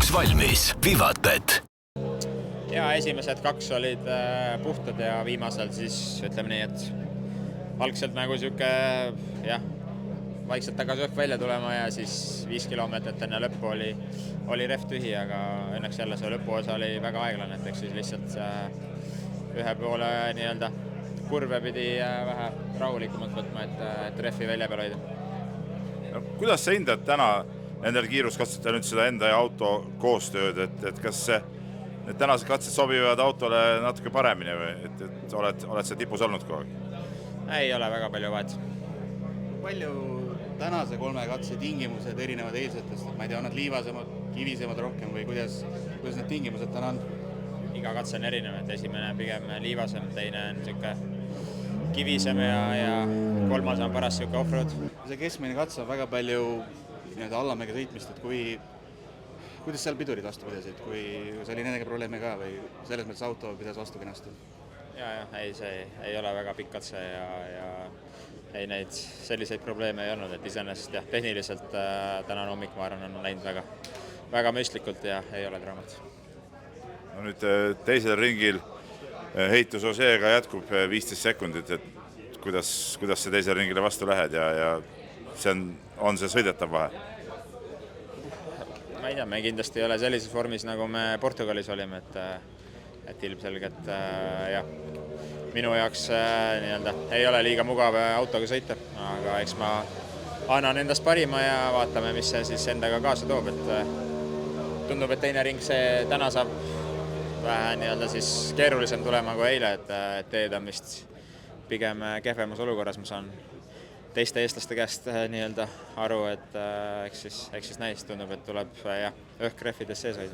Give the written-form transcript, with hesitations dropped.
Olles valmis, Vivatbet. Ja esimesed 2 olid puhtad ja viimasel siis ütleme nii, et algselt nagu siuke vaikselt tagasi õhk välja tulema ja siis 5 kilomeetrit enne lõppu oli rehv tühi, aga õnneks jälle see lõpuosa oli väga aeglane, et eks siis lihtsalt ühe poole nii-öelda kurve pidi vähe rahulikumalt võtma, et rehvi välja peal hoida. Kuidas sa hindad täna nendel kiiruskatsetel nüüd seda enda ja auto koostööd, et kas need tänased katsed sobivad autole natuke paremini või et oled sa tipus olnud kogu aeg? Ei ole väga palju vahet. Palju tänase 3 katse tingimused erinevad eilsetest? Ma ei tea, on nad liivasemad, kivisemad rohkem või kuidas need tingimused täna on? Iga katse on erinev, et esimene pigem liivasem, teine on siuke kivisem ja 3. on paras siuke off-road. See keskmine katse on väga palju allamäge sõitmist, et kuidas seal pidurid vastu pidasid, kui see oli nendega probleeme ka või selles mõttes auto pidas vastu kenasti? Ei, see ei ole väga pikk katse ja ei neid selliseid probleeme ei olnud, et iseenesest tehniliselt tänane hommik ma arvan on läinud väga mõistlikult ja ei ole draamat. No nüüd teisel ringil heitus Oseega jätkub 15 sekundit, et kuidas see teisel ringile vastu lähed ja see on see sõidetav vahe? Ma ei tea, me kindlasti ei ole sellises vormis, nagu me Portugalis olime, et ilmselgelt minu jaoks ei ole liiga mugav autoga sõita, aga eks ma annan endast parima ja vaatame, mis see siis endaga kaasa toob, et tundub, et teine ring see täna saab vähe siis keerulisem tulema kui eile, et teed on vist pigem kehvemas olukorras, ma saan teiste eestlaste käest aru, et eks siis näis, tundub, et tuleb õhk rehvides sees hoida.